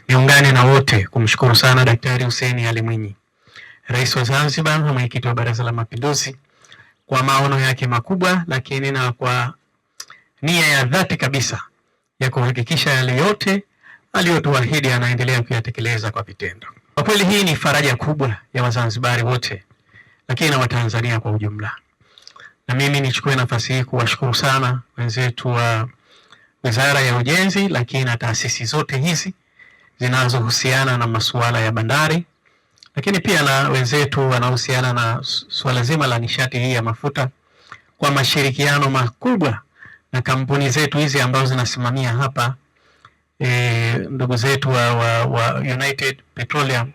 Niungane na wote kumshukuru sana Daktari Hussein Ali Mwinyi, Rais wa Zanzibar na Mwenyekiti wa Baraza la Mapinduzi kwa maono yake makubwa, lakini na kwa nia ya dhati kabisa ya kuhakikisha yale yote aliyotuahidi anaendelea kuyatekeleza kwa vitendo. Kwa kweli hii ni faraja kubwa ya Wazanzibari wote, lakini na Watanzania kwa ujumla. Na mimi nichukue nafasi hii kuwashukuru sana wenzetu wa Wizara ya Ujenzi, lakini na taasisi zote hizi zinazohusiana na masuala ya bandari, lakini pia na wenzetu wanaohusiana na suala zima la nishati hii ya mafuta, kwa mashirikiano makubwa na kampuni zetu hizi ambazo zinasimamia hapa, ndugu zetu wa United Petroleum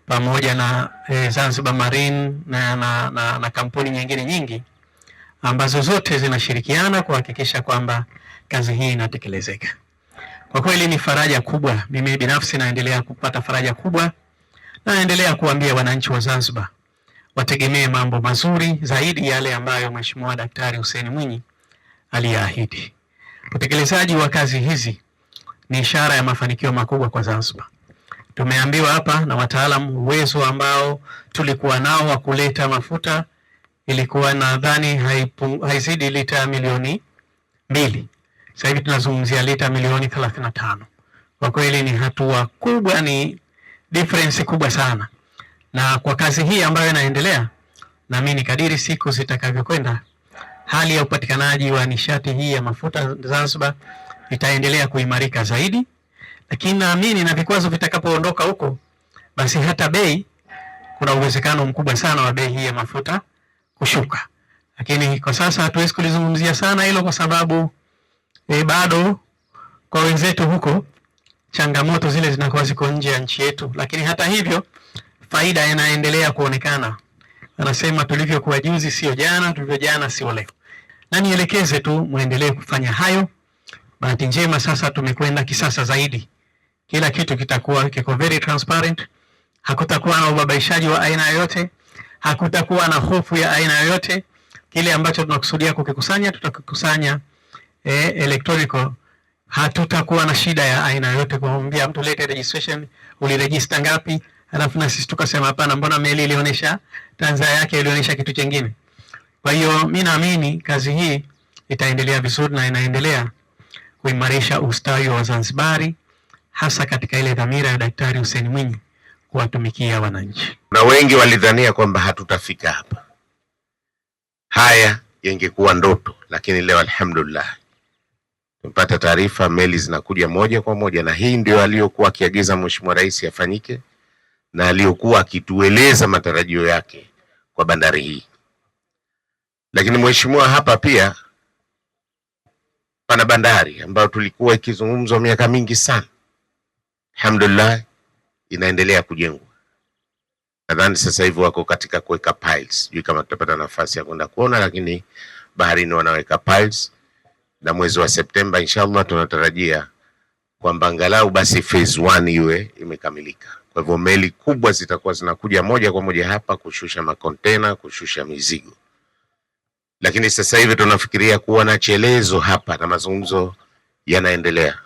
pamoja na Zanzibar Marine na kampuni nyingine nyingi ambazo zote zinashirikiana kuhakikisha kwamba kazi hii inatekelezeka. Kwa kweli ni faraja kubwa. Mimi binafsi naendelea kupata faraja kubwa, naendelea kuambia wananchi wa Zanzibar wategemee mambo mazuri zaidi yale ambayo Mheshimiwa Daktari Hussein Mwinyi aliahidi. Utekelezaji wa kazi hizi ni ishara ya mafanikio makubwa kwa Zanzibar. Tumeambiwa hapa na wataalamu, uwezo ambao tulikuwa nao wa kuleta mafuta ilikuwa nadhani haizidi lita milioni 2. Sasa hivi tunazungumzia lita milioni 35. Kwa kweli ni hatua kubwa, ni difference kubwa sana. Na kwa kazi hii ambayo inaendelea, naamini kadiri siku zitakavyokwenda, hali ya upatikanaji wa nishati hii ya mafuta Zanzibar itaendelea kuimarika zaidi, lakini naamini na vikwazo vitakapoondoka huko, basi hata bei, kuna uwezekano mkubwa sana wa bei hii ya mafuta kushuka. Lakini kwa sasa hatuwezi kulizungumzia sana hilo kwa sababu bado kwa wenzetu huko changamoto zile zinakuwa ziko nje ya nchi yetu, lakini hata hivyo faida inaendelea kuonekana. Anasema tulivyokuwa juzi sio jana, tulivyo jana sio leo. Na nielekeze tu muendelee kufanya hayo. Bahati njema sasa tumekwenda kisasa zaidi. Kila kitu kitakuwa kiko very transparent. Hakutakuwa na ubabaishaji wa aina yoyote, hakutakuwa na hofu ya aina yoyote. Kile ambacho tunakusudia kukikusanya tutakikusanya electronic. Hatutakuwa na shida ya aina yoyote kumwambia mtu lete registration, uliregister ngapi, alafu na sisi tukasema hapana, mbona meli ilionyesha Tanzania yake ilionyesha kitu kingine. Kwa hiyo mimi naamini kazi hii itaendelea vizuri na inaendelea kuimarisha ustawi wa Zanzibari, hasa katika ile dhamira ya Daktari Hussein Mwinyi kuwatumikia wananchi. Na wengi walidhania kwamba hatutafika hapa, haya yangekuwa ndoto, lakini leo alhamdulillah tumepata taarifa meli zinakuja moja kwa moja, na hii ndio aliyokuwa akiagiza Mheshimiwa Rais afanyike na aliyokuwa akitueleza matarajio yake kwa bandari hii. Lakini mheshimiwa, hapa pia pana bandari ambayo tulikuwa ikizungumzwa miaka mingi sana. Alhamdulillah inaendelea kujengwa. Nadhani sasa hivi wako katika kuweka piles. Sijui kama tutapata nafasi ya kwenda kuona, lakini baharini wanaweka piles, na mwezi wa Septemba inshallah tunatarajia kwamba angalau basi phase 1 iwe imekamilika. Kwa hivyo meli kubwa zitakuwa zinakuja moja kwa moja hapa kushusha makontena, kushusha mizigo. Lakini sasa hivi tunafikiria kuwa na chelezo hapa na mazungumzo yanaendelea.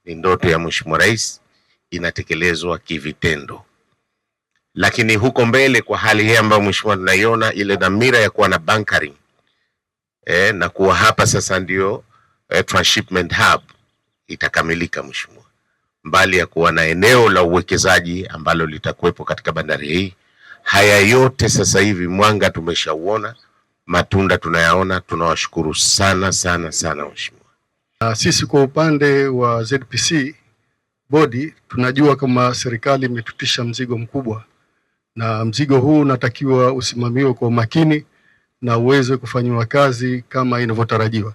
Ni ndoto ya Mheshimiwa Rais inatekelezwa kivitendo. Lakini huko mbele, kwa hali hii ambayo mheshimiwa tunaiona, ile dhamira ya kuwa na bunkering na kuwa hapa sasa ndio transshipment hub itakamilika mheshimiwa. Mbali ya kuwa na eneo la uwekezaji ambalo litakuwepo katika bandari hii, haya yote sasa hivi mwanga tumeshauona, matunda tunayaona. Tunawashukuru sana sana sana mheshimiwa. Sisi kwa upande wa ZPC bodi tunajua kama serikali imetutisha mzigo mkubwa, na mzigo huu unatakiwa usimamiwe kwa umakini na uweze kufanywa kazi kama inavyotarajiwa.